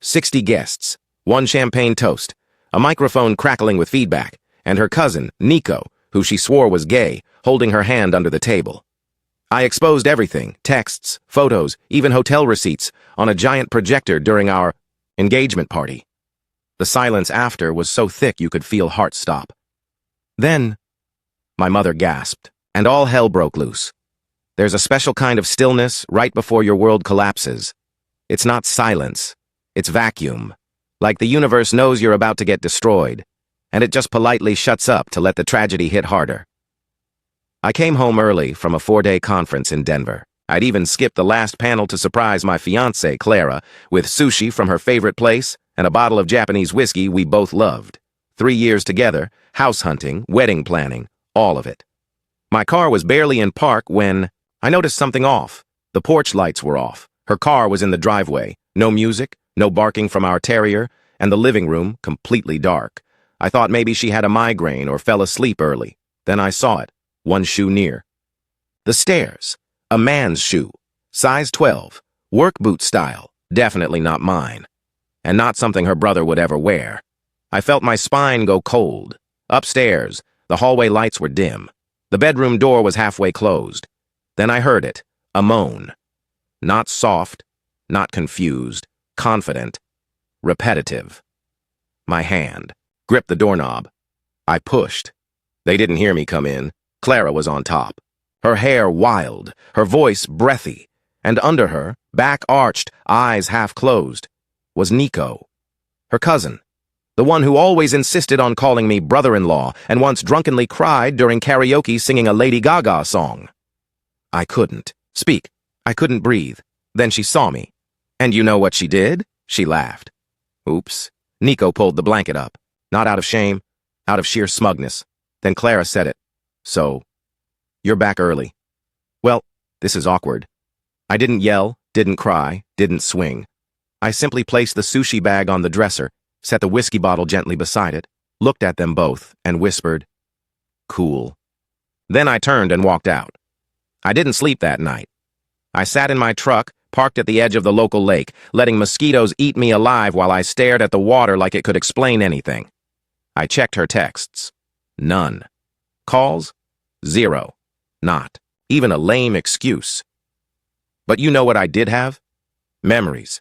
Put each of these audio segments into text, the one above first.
60 guests, one champagne toast, a microphone crackling with feedback, and her cousin, Nico, who she swore was gay, holding her hand under the table. I exposed everything, texts, photos, even hotel receipts, on a giant projector during our engagement party. The silence after was so thick you could feel heart stop. Then, my mother gasped, and all hell broke loose. There's a special kind of stillness right before your world collapses. It's not silence, it's vacuum. Like the universe knows you're about to get destroyed, and it just politely shuts up to let the tragedy hit harder. I came home early from a 4-day conference in Denver. I'd even skipped the last panel to surprise my fiancée, Clara, with sushi from her favorite place and a bottle of Japanese whiskey we both loved. 3 years together, house hunting, wedding planning, all of it. My car was barely in park when I noticed something off. The porch lights were off. Her car was in the driveway. No music, no barking from our terrier, and the living room completely dark. I thought maybe she had a migraine or fell asleep early. Then I saw it, one shoe near. The stairs, a man's shoe, size 12, work boot style, definitely not mine, and not something her brother would ever wear. I felt my spine go cold. Upstairs, the hallway lights were dim. The bedroom door was halfway closed. Then I heard it, a moan. Not soft, not confused, confident, repetitive. My hand gripped the doorknob. I pushed. They didn't hear me come in. Clara was on top. Her hair wild, her voice breathy, and under her, back arched, eyes half closed, was Nico, her cousin, the one who always insisted on calling me brother-in-law and once drunkenly cried during karaoke singing a Lady Gaga song. I couldn't speak. I couldn't breathe. Then she saw me. And you know what she did? She laughed. Oops. Nico pulled the blanket up, not out of shame, out of sheer smugness. Then Clara said it. So, you're back early. Well, this is awkward. I didn't yell, didn't cry, didn't swing. I simply placed the sushi bag on the dresser, set the whiskey bottle gently beside it, looked at them both, and whispered, "Cool." Then I turned and walked out. I didn't sleep that night. I sat in my truck, parked at the edge of the local lake, letting mosquitoes eat me alive while I stared at the water like it could explain anything. I checked her texts. None. Calls? 0. Not even a lame excuse. But you know what I did have? Memories.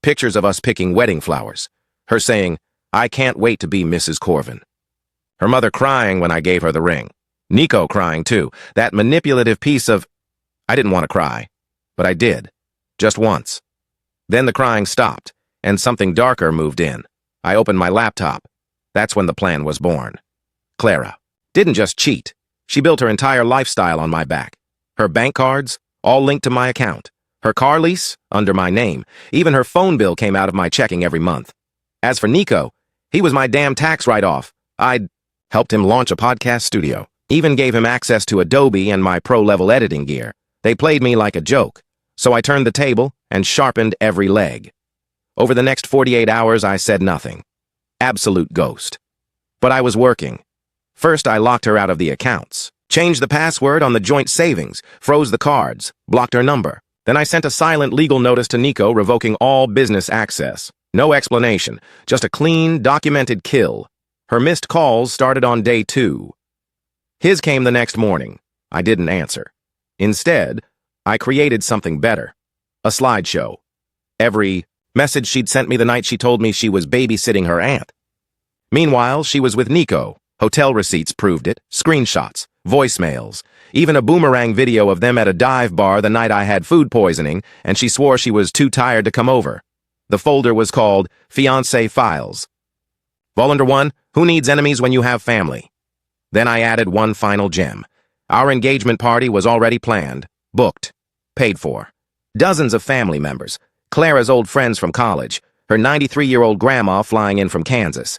Pictures of us picking wedding flowers. Her saying, "I can't wait to be Mrs. Corvin." Her mother crying when I gave her the ring. Nico crying too. That manipulative piece of... I didn't want to cry, but I did. Just once. Then the crying stopped, and something darker moved in. I opened my laptop. That's when the plan was born. Clara didn't just cheat. She built her entire lifestyle on my back. Her bank cards, all linked to my account. Her car lease, under my name. Even her phone bill came out of my checking every month. As for Nico, he was my damn tax write-off. I'd helped him launch a podcast studio. Even gave him access to Adobe and my pro-level editing gear. They played me like a joke. So I turned the table and sharpened every leg. Over the next 48 hours, I said nothing. Absolute ghost. But I was working. First, I locked her out of the accounts, changed the password on the joint savings, froze the cards, blocked her number. Then I sent a silent legal notice to Nico revoking all business access. No explanation, just a clean, documented kill. Her missed calls started on day 2. His came the next morning. I didn't answer. Instead, I created something better. A slideshow. Every message she'd sent me the night she told me she was babysitting her aunt. Meanwhile, she was with Nico. Hotel receipts proved it, screenshots, voicemails, even a boomerang video of them at a dive bar the night I had food poisoning, and she swore she was too tired to come over. The folder was called Fiancée Files. Volunteer 1, who needs enemies when you have family? Then I added one final gem. Our engagement party was already planned, booked, paid for. Dozens of family members, Clara's old friends from college, her 93-year-old grandma flying in from Kansas.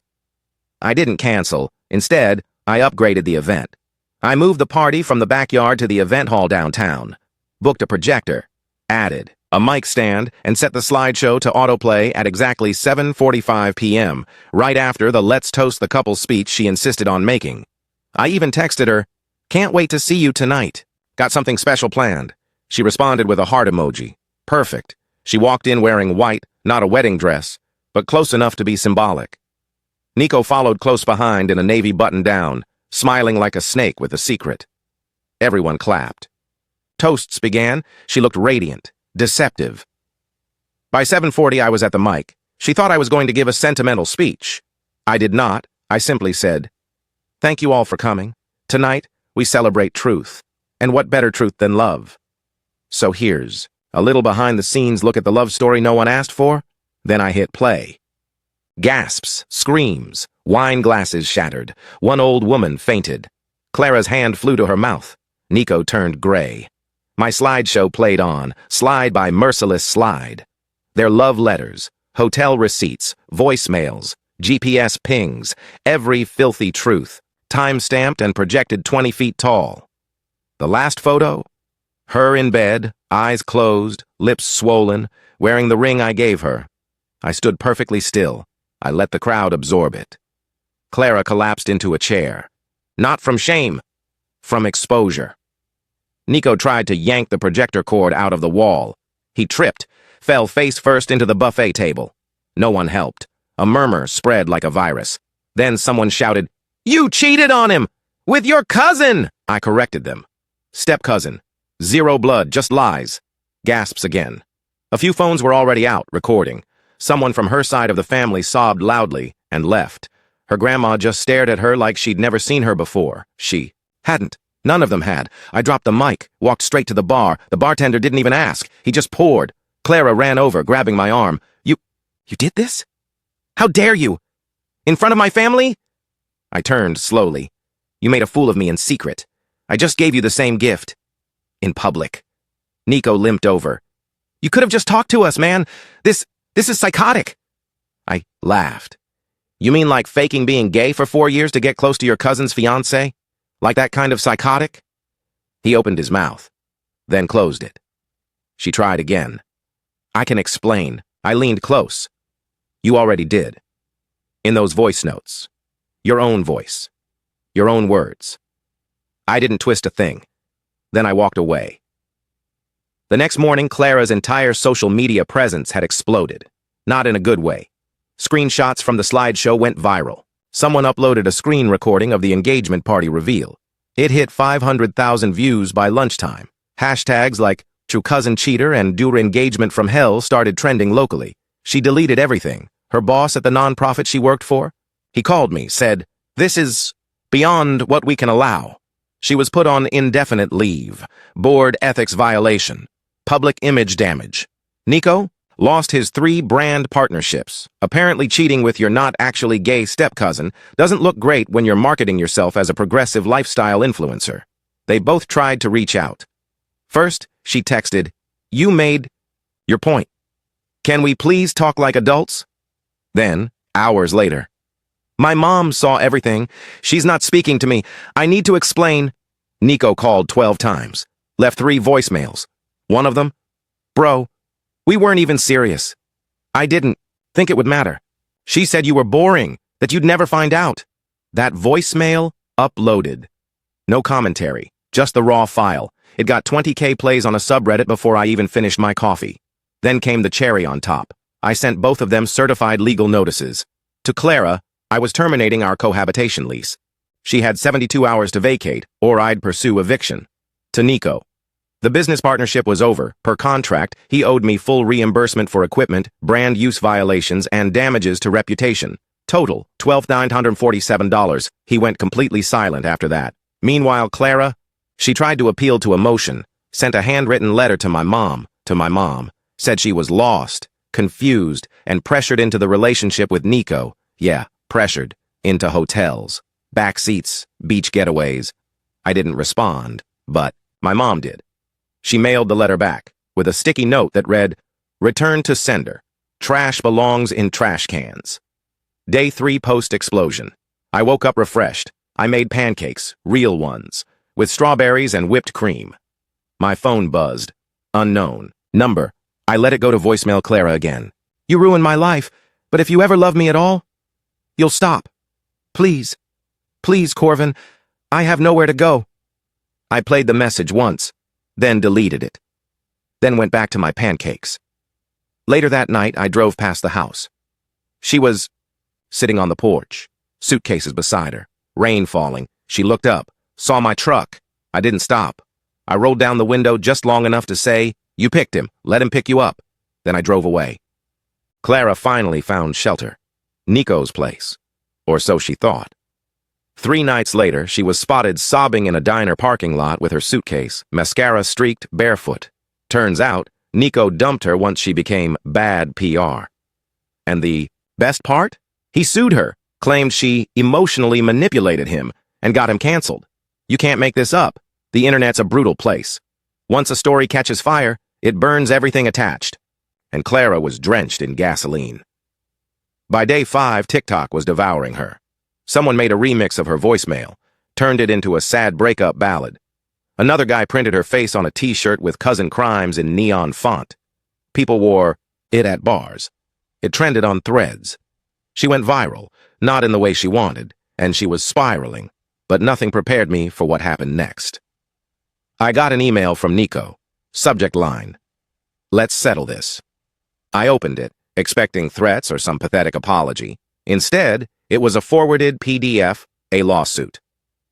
I didn't cancel. Instead, I upgraded the event. I moved the party from the backyard to the event hall downtown, booked a projector, added a mic stand, and set the slideshow to autoplay at exactly 7:45 p.m., right after the "Let's Toast the Couple" speech she insisted on making. I even texted her, "Can't wait to see you tonight. Got something special planned." She responded with a heart emoji. Perfect. She walked in wearing white, not a wedding dress, but close enough to be symbolic. Nico followed close behind in a navy button-down, smiling like a snake with a secret. Everyone clapped. Toasts began. She looked radiant, deceptive. By 7:40, I was at the mic. She thought I was going to give a sentimental speech. I did not. I simply said, "Thank you all for coming. Tonight, we celebrate truth. And what better truth than love?" So here's a little behind-the-scenes look at the love story no one asked for. Then I hit play. Gasps, screams, wine glasses shattered. One old woman fainted. Clara's hand flew to her mouth. Nico turned gray. My slideshow played on, slide by merciless slide. Their love letters, hotel receipts, voicemails, GPS pings, every filthy truth, time-stamped and projected 20 feet tall. The last photo? Her in bed, eyes closed, lips swollen, wearing the ring I gave her. I stood perfectly still. I let the crowd absorb it. Clara collapsed into a chair. Not from shame, from exposure. Nico tried to yank the projector cord out of the wall. He tripped, fell face first into the buffet table. No one helped. A murmur spread like a virus. Then someone shouted, "You cheated on him! With your cousin!" I corrected them. Step-cousin. Zero blood, just lies. Gasps again. A few phones were already out, recording. Someone from her side of the family sobbed loudly and left. Her grandma just stared at her like she'd never seen her before. She hadn't. None of them had. I dropped the mic, walked straight to the bar. The bartender didn't even ask. He just poured. Clara ran over, grabbing my arm. You did this? How dare you? In front of my family? I turned slowly. You made a fool of me in secret. I just gave you the same gift. In public. Nico limped over. You could have just talked to us, man. This is psychotic. I laughed. You mean like faking being gay for 4 years to get close to your cousin's fiancée? Like that kind of psychotic? He opened his mouth, then closed it. She tried again. I can explain. I leaned close. You already did. In those voice notes. Your own voice. Your own words. I didn't twist a thing. Then I walked away. The next morning, Clara's entire social media presence had exploded. Not in a good way. Screenshots from the slideshow went viral. Someone uploaded a screen recording of the engagement party reveal. It hit 500,000 views by lunchtime. Hashtags like "True Cousin Cheater" and "Do Engagement from Hell" started trending locally. She deleted everything. Her boss at the nonprofit she worked for? He called me, said, "This is beyond what we can allow." She was put on indefinite leave. Board ethics violation. Public image damage. Nico lost his 3 brand partnerships. Apparently cheating with your not actually gay step-cousin doesn't look great when you're marketing yourself as a progressive lifestyle influencer. They both tried to reach out. First, she texted, "You made your point. Can we please talk like adults?" Then, hours later, "My mom saw everything. She's not speaking to me. I need to explain." Nico called 12 times. Left 3 voicemails. One of them, "Bro, we weren't even serious. I didn't think it would matter. She said you were boring, that you'd never find out." That voicemail uploaded. No commentary, just the raw file. It got 20K plays on a subreddit before I even finished my coffee. Then came the cherry on top. I sent both of them certified legal notices. To Clara, I was terminating our cohabitation lease. She had 72 hours to vacate, or I'd pursue eviction. To Nico, the business partnership was over. Per contract, he owed me full reimbursement for equipment, brand use violations, and damages to reputation. Total, $12,947. He went completely silent after that. Meanwhile, Clara, she tried to appeal to emotion, sent a handwritten letter to my mom, said she was lost, confused, and pressured into the relationship with Nico. Yeah, pressured. Into hotels, back seats, beach getaways. I didn't respond, but my mom did. She mailed the letter back, with a sticky note that read, "Return to sender. Trash belongs in trash cans." Day 3 post-explosion. I woke up refreshed. I made pancakes, real ones, with strawberries and whipped cream. My phone buzzed. Unknown. Number. I let it go to voicemail. Clara again. "You ruined my life, but if you ever love me at all, you'll stop. Please. Please, Corvin. I have nowhere to go." I played the message once, then deleted it. Then went back to my pancakes. Later that night, I drove past the house. She was sitting on the porch, suitcases beside her, rain falling. She looked up, saw my truck. I didn't stop. I rolled down the window just long enough to say, "You picked him. Let him pick you up." Then I drove away. Clara finally found shelter. Nico's place. Or so she thought. 3 nights later, she was spotted sobbing in a diner parking lot with her suitcase, mascara streaked, barefoot. Turns out, Nico dumped her once she became bad PR. And the best part? He sued her, claimed she emotionally manipulated him, and got him canceled. You can't make this up. The internet's a brutal place. Once a story catches fire, it burns everything attached. And Clara was drenched in gasoline. By day 5, TikTok was devouring her. Someone made a remix of her voicemail, turned it into a sad breakup ballad. Another guy printed her face on a t-shirt with Cousin Crimes in neon font. People wore it at bars. It trended on Threads. She went viral, not in the way she wanted, and she was spiraling, but nothing prepared me for what happened next. I got an email from Nico. Subject line: "Let's settle this." I opened it, expecting threats or some pathetic apology. Instead, it was a forwarded PDF, a lawsuit.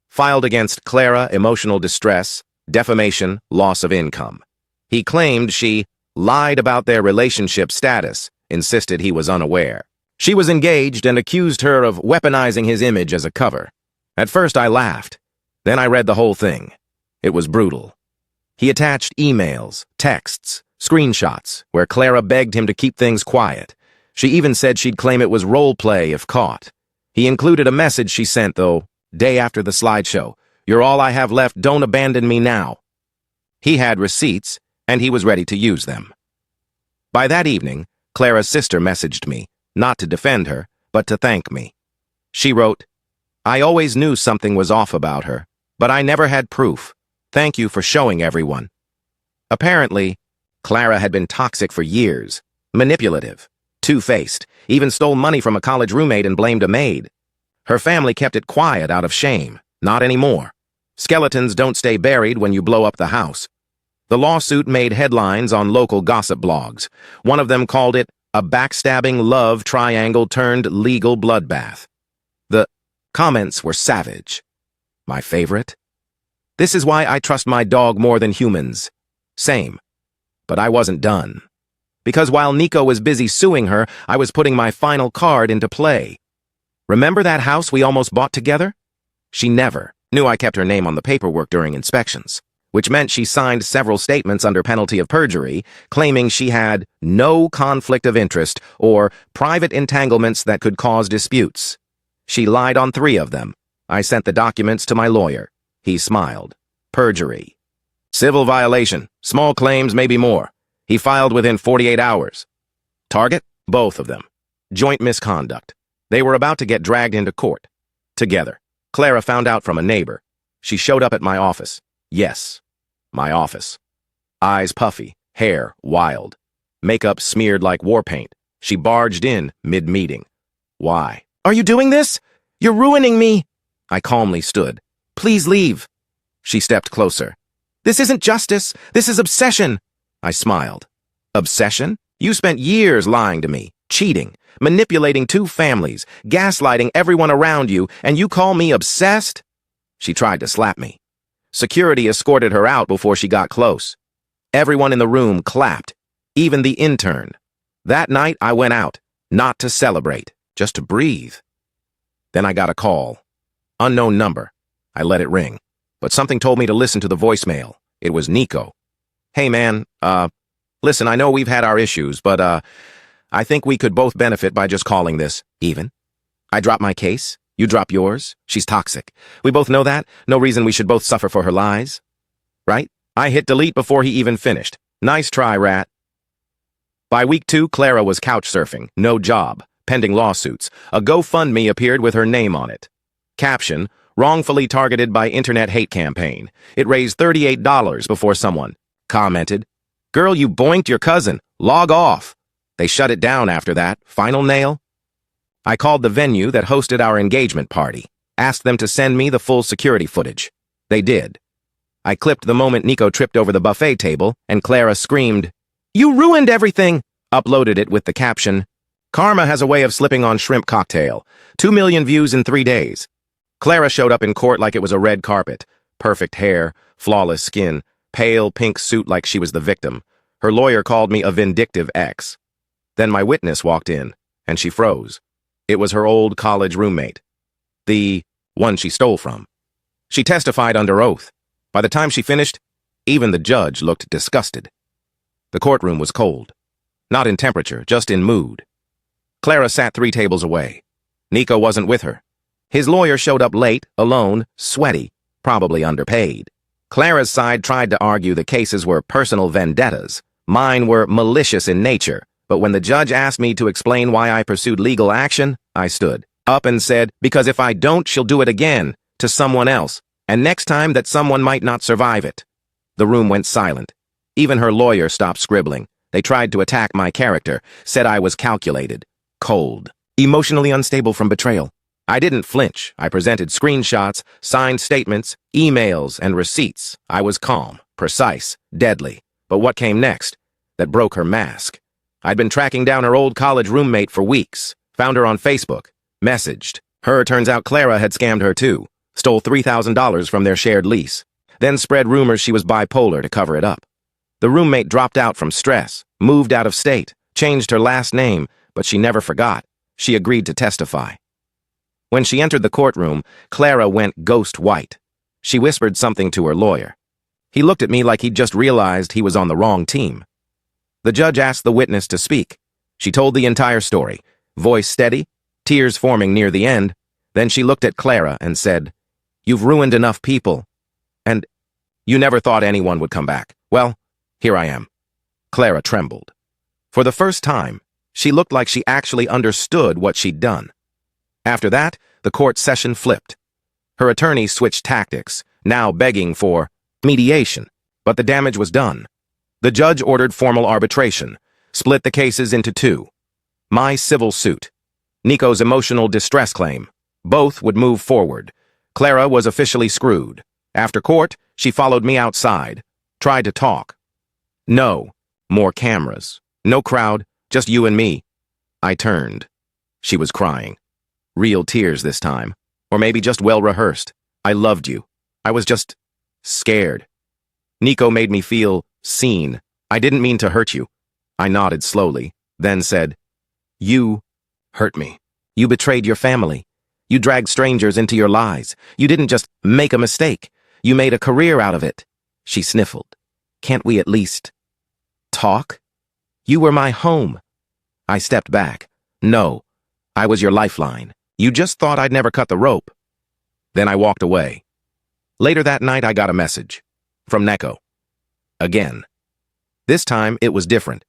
Filed against Clara, emotional distress, defamation, loss of income. He claimed she lied about their relationship status, insisted he was unaware. She was engaged and accused her of weaponizing his image as a cover. At first I laughed. Then I read the whole thing. It was brutal. He attached emails, texts, screenshots, where Clara begged him to keep things quiet. She even said she'd claim it was role play if caught. He included a message she sent, though, day after the slideshow. "You're all I have left, don't abandon me now." He had receipts, and he was ready to use them. By that evening, Clara's sister messaged me, not to defend her, but to thank me. She wrote, "I always knew something was off about her, but I never had proof. Thank you for showing everyone." Apparently, Clara had been toxic for years, manipulative, two-faced, even stole money from a college roommate and blamed a maid. Her family kept it quiet out of shame. Not anymore. Skeletons don't stay buried when you blow up the house. The lawsuit made headlines on local gossip blogs. One of them called it a backstabbing love triangle turned legal bloodbath. The comments were savage. My favorite? "This is why I trust my dog more than humans." Same. But I wasn't done. Because while Nico was busy suing her, I was putting my final card into play. "Remember that house we almost bought together?" She never knew I kept her name on the paperwork during inspections, which meant she signed several statements under penalty of perjury, claiming she had no conflict of interest or private entanglements that could cause disputes. She lied on 3 of them. I sent the documents to my lawyer. He smiled. Perjury. Civil violation. Small claims, maybe more. He filed within 48 hours. Target? Both of them. Joint misconduct. They were about to get dragged into court. Together. Clara found out from a neighbor. She showed up at my office. Yes, my office. Eyes puffy, hair wild. Makeup smeared like war paint. She barged in mid-meeting. "Why? Are you doing this? You're ruining me!" I calmly stood. "Please leave." She stepped closer. "This isn't justice. This is obsession." I smiled. "Obsession? You spent years lying to me, cheating, manipulating 2 families, gaslighting everyone around you, and you call me obsessed?" She tried to slap me. Security escorted her out before she got close. Everyone in the room clapped, even the intern. That night, I went out, not to celebrate, just to breathe. Then I got a call. Unknown number. I let it ring, but something told me to listen to the voicemail. It was Nico. "Hey man, listen, I know we've had our issues, but I think we could both benefit by just calling this even. I drop my case, you drop yours. She's toxic. We both know that. No reason we should both suffer for her lies. Right?" I hit delete before he even finished. "Nice try, rat." By week 2, Clara was couch surfing, no job, pending lawsuits. A GoFundMe appeared with her name on it. Caption: "Wrongfully targeted by internet hate campaign." It raised $38 before someone commented, "Girl, you boinked your cousin. Log off." They shut it down after that. Final nail? I called the venue that hosted our engagement party, asked them to send me the full security footage. They did. I clipped the moment Nico tripped over the buffet table, and Clara screamed, "You ruined everything!" Uploaded it with the caption, Karma has a way of slipping on shrimp cocktail. 2 million views in 3 days. Clara showed up in court like it was a red carpet. Perfect hair, flawless skin, pale pink suit like she was the victim. Her lawyer called me a vindictive ex. Then my witness walked in, and she froze. It was her old college roommate. The one she stole from. She testified under oath. By the time she finished, even the judge looked disgusted. The courtroom was cold. Not in temperature, just in mood. Clara sat 3 tables away. Nico wasn't with her. His lawyer showed up late, alone, sweaty, probably underpaid. Clara's side tried to argue the cases were personal vendettas. Mine were malicious in nature. But when the judge asked me to explain why I pursued legal action, I stood up and said, because if I don't, she'll do it again, to someone else, and next time that someone might not survive it. The room went silent. Even her lawyer stopped scribbling. They tried to attack my character, said I was calculated, cold, emotionally unstable from betrayal. I didn't flinch. I presented screenshots, signed statements, emails, and receipts. I was calm, precise, deadly. But what came next? That broke her mask. I'd been tracking down her old college roommate for weeks, found her on Facebook, messaged. Turns out Clara had scammed her too, stole $3,000 from their shared lease, then spread rumors she was bipolar to cover it up. The roommate dropped out from stress, moved out of state, changed her last name, but she never forgot. She agreed to testify. When she entered the courtroom, Clara went ghost white. She whispered something to her lawyer. He looked at me like he'd just realized he was on the wrong team. The judge asked the witness to speak. She told the entire story, voice steady, tears forming near the end. Then she looked at Clara and said, "You've ruined enough people. And you never thought anyone would come back. Well, here I am." Clara trembled. For the first time, she looked like she actually understood what she'd done. After that, the court session flipped. Her attorney switched tactics, now begging for mediation, but the damage was done. The judge ordered formal arbitration, split the cases into 2. My civil suit, Nico's emotional distress claim. Both would move forward. Clara was officially screwed. After court, she followed me outside, tried to talk. No, more cameras. No crowd, just you and me. I turned. She was crying. Real tears this time, or maybe just well-rehearsed. I loved you. I was just scared. Nico made me feel seen. I didn't mean to hurt you. I nodded slowly, then said, "You hurt me. You betrayed your family. You dragged strangers into your lies. You didn't just make a mistake. You made a career out of it." She sniffled. "Can't we at least talk? You were my home." I stepped back. "No, I was your lifeline. You just thought I'd never cut the rope." Then I walked away. Later that night, I got a message. From Neko. Again. This time, it was different.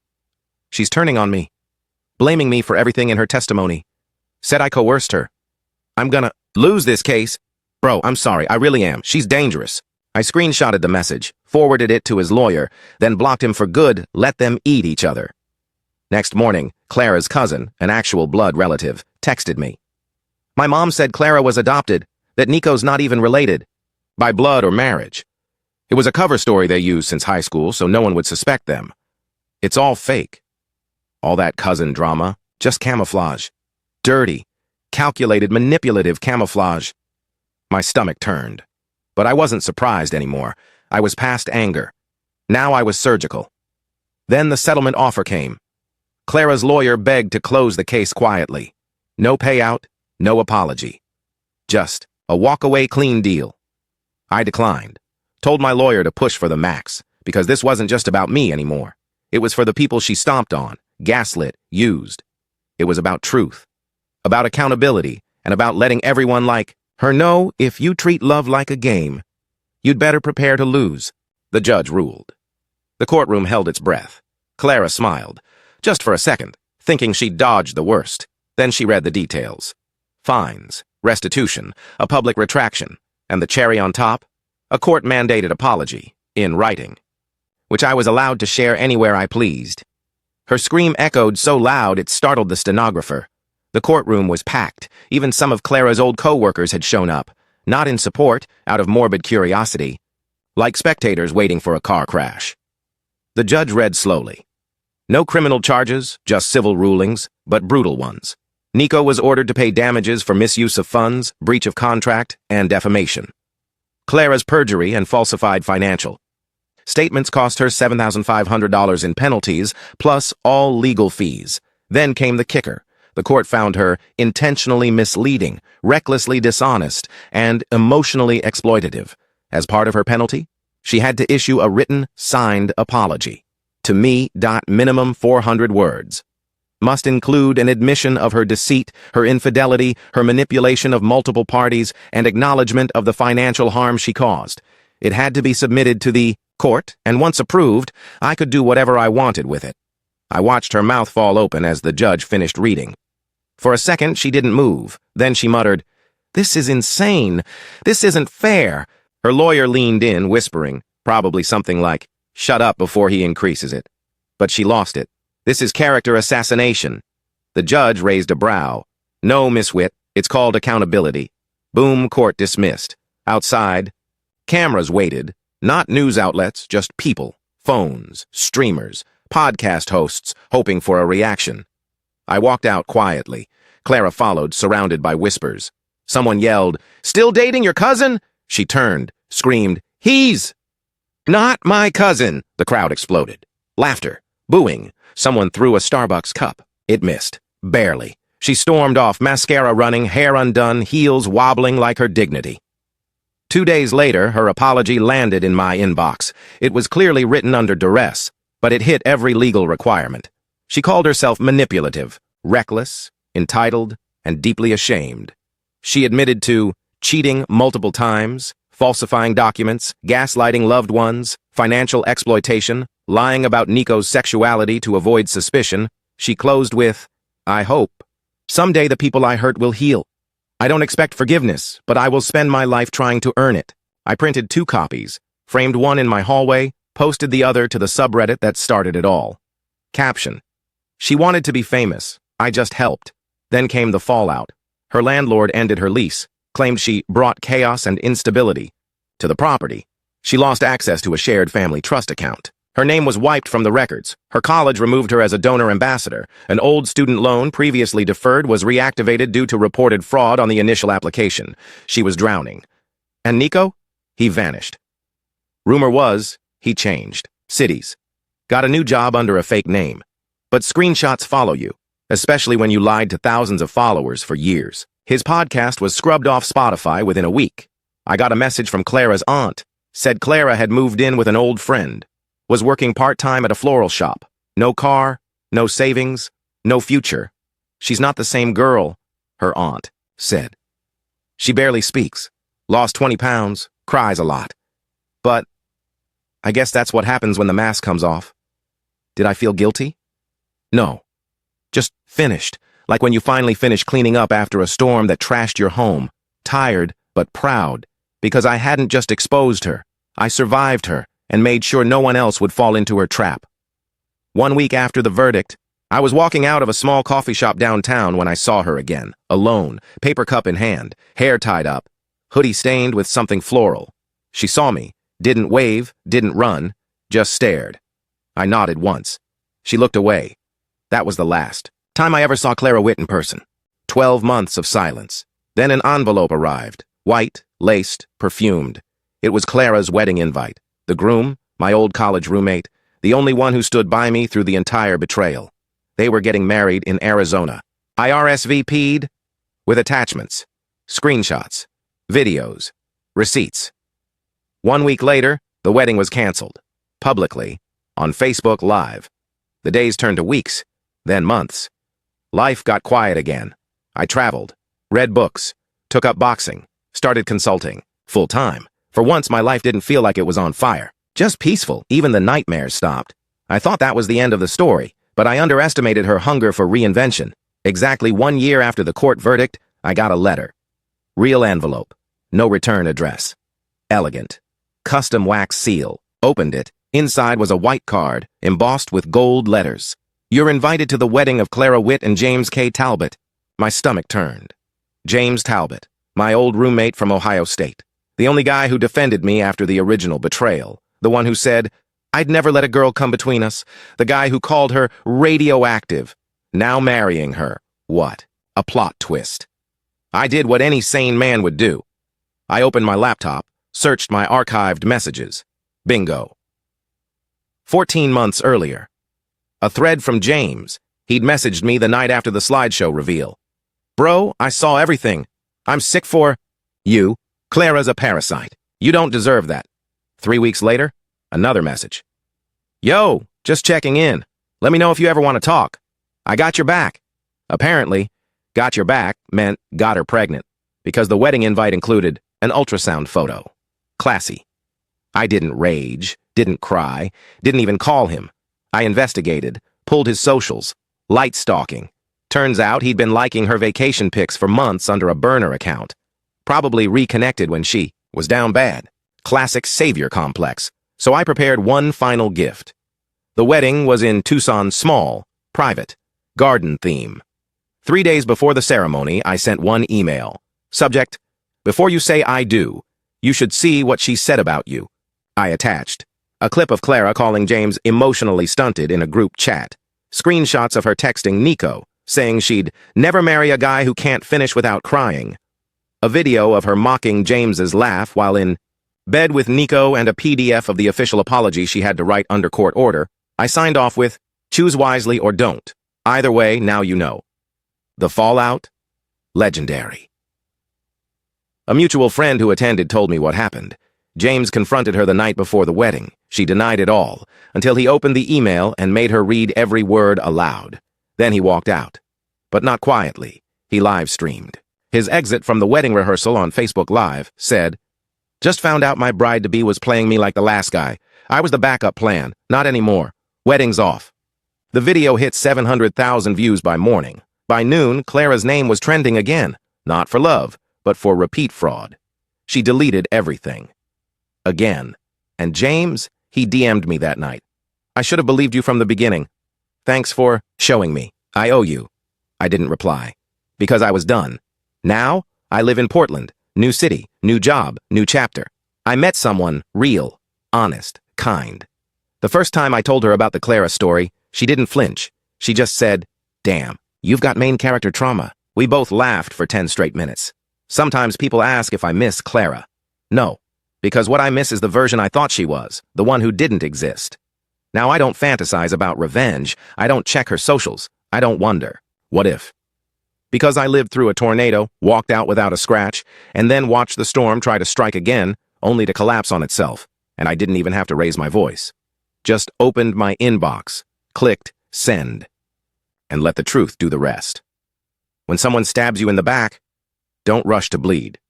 She's turning on me. Blaming me for everything in her testimony. Said I coerced her. "I'm gonna lose this case." "Bro, I'm sorry, I really am. She's dangerous." I screenshotted the message, forwarded it to his lawyer, then blocked him for good, let them eat each other. Next morning, Clara's cousin, an actual blood relative, texted me. "My mom said Clara was adopted, that Nico's not even related, by blood or marriage. It was a cover story they used since high school, so no one would suspect them. It's all fake. All that cousin drama, just camouflage. Dirty, calculated, manipulative camouflage." My stomach turned. But I wasn't surprised anymore. I was past anger. Now I was surgical. Then the settlement offer came. Clara's lawyer begged to close the case quietly. No payout, no apology. Just a walk-away clean deal. I declined. Told my lawyer to push for the max, because this wasn't just about me anymore. It was for the people she stomped on, gaslit, used. It was about truth, about accountability, and about letting everyone like her know if you treat love like a game, you'd better prepare to lose. The judge ruled. The courtroom held its breath. Clara smiled, just for a second, thinking she'd dodged the worst. Then she read the details. Fines, restitution, a public retraction, and the cherry on top, a court-mandated apology, in writing, which I was allowed to share anywhere I pleased. Her scream echoed so loud it startled the stenographer. The courtroom was packed. Even some of Clara's old co-workers had shown up, not in support, out of morbid curiosity, like spectators waiting for a car crash. The judge read slowly. No criminal charges, just civil rulings, but brutal ones. Nico was ordered to pay damages for misuse of funds, breach of contract, and defamation. Clara's perjury and falsified financial statements cost her $7,500 in penalties, plus all legal fees. Then came the kicker. The court found her intentionally misleading, recklessly dishonest, and emotionally exploitative. As part of her penalty, she had to issue a written, signed apology. To me, minimum 400 words. Must include an admission of her deceit, her infidelity, her manipulation of multiple parties, and acknowledgement of the financial harm she caused. It had to be submitted to the court, and once approved, I could do whatever I wanted with it. I watched her mouth fall open as the judge finished reading. For a second, she didn't move. Then she muttered, "This is insane. This isn't fair." Her lawyer leaned in, whispering, probably something like, "Shut up before he increases it." But she lost it. "This is character assassination." The judge raised a brow. "No, Miss Witt, it's called accountability." Boom, court dismissed. Outside, cameras waited. Not news outlets, just people, phones, streamers, podcast hosts, hoping for a reaction. I walked out quietly. Clara followed, surrounded by whispers. Someone yelled, "Still dating your cousin?" She turned, screamed, "He's not my cousin!" The crowd exploded. Laughter, booing. Someone threw a Starbucks cup. It missed. Barely. She stormed off, mascara running, hair undone, heels wobbling like her dignity. 2 days later, her apology landed in my inbox. It was clearly written under duress, but it hit every legal requirement. She called herself manipulative, reckless, entitled, and deeply ashamed. She admitted to cheating multiple times, falsifying documents, gaslighting loved ones, financial exploitation, lying about Nico's sexuality to avoid suspicion. She closed with, "I hope someday the people I hurt will heal. I don't expect forgiveness, but I will spend my life trying to earn it." I printed 2 copies, framed one in my hallway, posted the other to the subreddit that started it all. Caption: "She wanted to be famous. I just helped." Then came the fallout. Her landlord ended her lease, claimed she brought chaos and instability to the property. She lost access to a shared family trust account. Her name was wiped from the records. Her college removed her as a donor ambassador. An old student loan previously deferred was reactivated due to reported fraud on the initial application. She was drowning. And Nico? He vanished. Rumor was, he changed cities. Got a new job under a fake name. But screenshots follow you, especially when you lied to thousands of followers for years. His podcast was scrubbed off Spotify within a week. I got a message from Clara's aunt. Said Clara had moved in with an old friend. Was working part-time at a floral shop. No car, no savings, no future. She's not the same girl, her aunt said. She barely speaks. Lost 20 pounds, cries a lot. But I guess that's what happens when the mask comes off. Did I feel guilty? No. Just finished, like when you finally finish cleaning up after a storm that trashed your home. Tired, but proud, because I hadn't just exposed her. I survived her and made sure no one else would fall into her trap. 1 week after the verdict, I was walking out of a small coffee shop downtown when I saw her again, alone, paper cup in hand, hair tied up, hoodie stained with something floral. She saw me, didn't wave, didn't run, just stared. I nodded once. She looked away. That was the last time I ever saw Clara Witt in person. 12 months of silence. Then an envelope arrived, white, laced, perfumed. It was Clara's wedding invite. The groom, my old college roommate, the only one who stood by me through the entire betrayal. They were getting married in Arizona. I RSVP'd with attachments, screenshots, videos, receipts. 1 week later, the wedding was canceled, publicly, on Facebook Live. The days turned to weeks, then months. Life got quiet again. I traveled, read books, took up boxing, started consulting, full-time. For once, my life didn't feel like it was on fire. Just peaceful, even the nightmares stopped. I thought that was the end of the story, but I underestimated her hunger for reinvention. Exactly 1 year after the court verdict, I got a letter. Real envelope. No return address. Elegant. Custom wax seal. Opened it. Inside was a white card, embossed with gold letters. "You're invited to the wedding of Clara Witt and James K. Talbot." My stomach turned. James Talbot, my old roommate from Ohio State. The only guy who defended me after the original betrayal. The one who said, "I'd never let a girl come between us." The guy who called her radioactive. Now marrying her. What? A plot twist. I did what any sane man would do. I opened my laptop, searched my archived messages. Bingo. 14 months earlier. A thread from James. He'd messaged me the night after the slideshow reveal. Bro, I saw everything. I'm sick for you. Clara's a parasite. You don't deserve that. 3 weeks later, another message. Yo, just checking in. Let me know if you ever want to talk. I got your back. Apparently, got your back meant got her pregnant, because the wedding invite included an ultrasound photo. Classy. I didn't rage, didn't cry, didn't even call him. I investigated, pulled his socials, light stalking. Turns out he'd been liking her vacation pics for months under a burner account. Probably reconnected when she was down bad. Classic savior complex. So I prepared one final gift. The wedding was in Tucson's small, private, garden theme. 3 days before the ceremony, I sent one email. Subject, before you say I do, you should see what she said about you. I attached a clip of Clara calling James emotionally stunted in a group chat. Screenshots of her texting Nico, saying she'd never marry a guy who can't finish without crying. A video of her mocking James's laugh while in bed with Nico and a PDF of the official apology she had to write under court order. I signed off with, choose wisely or don't. Either way, now you know. The fallout? Legendary. A mutual friend who attended told me what happened. James confronted her the night before the wedding. She denied it all, until he opened the email and made her read every word aloud. Then he walked out. But not quietly. He live-streamed. His exit from the wedding rehearsal on Facebook Live said, just found out my bride-to-be was playing me like the last guy. I was the backup plan. Not anymore. Wedding's off. The video hit 700,000 views by morning. By noon, Clara's name was trending again. Not for love, but for repeat fraud. She deleted everything. Again. And James, he DM'd me that night. I should have believed you from the beginning. Thanks for showing me. I owe you. I didn't reply. Because I was done. Now, I live in Portland. New city, new job, new chapter. I met someone real, honest, kind. The first time I told her about the Clara story, she didn't flinch. She just said, damn, you've got main character trauma. We both laughed for 10 straight minutes. Sometimes people ask if I miss Clara. No, because what I miss is the version I thought she was, the one who didn't exist. Now I don't fantasize about revenge. I don't check her socials. I don't wonder, what if? Because I lived through a tornado, walked out without a scratch, and then watched the storm try to strike again, only to collapse on itself, and I didn't even have to raise my voice. Just opened my inbox, clicked send, and let the truth do the rest. When someone stabs you in the back, don't rush to bleed.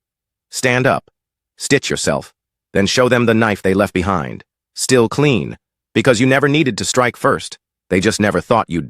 Stand up, stitch yourself, then show them the knife they left behind, still clean, because you never needed to strike first. They just never thought you'd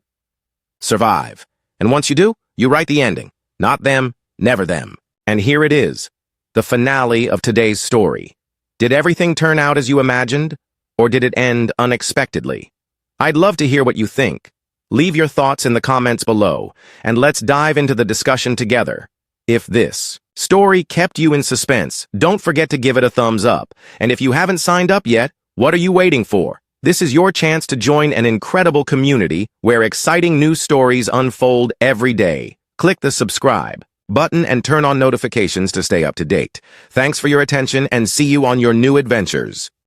survive. And once you do, you write the ending. Not them, never them. And here it is, the finale of today's story. Did everything turn out as you imagined? Or did it end unexpectedly? I'd love to hear what you think. Leave your thoughts in the comments below, and let's dive into the discussion together. If this story kept you in suspense, don't forget to give it a thumbs up. And if you haven't signed up yet, what are you waiting for? This is your chance to join an incredible community where exciting new stories unfold every day. Click the subscribe button and turn on notifications to stay up to date. Thanks for your attention and see you on your new adventures.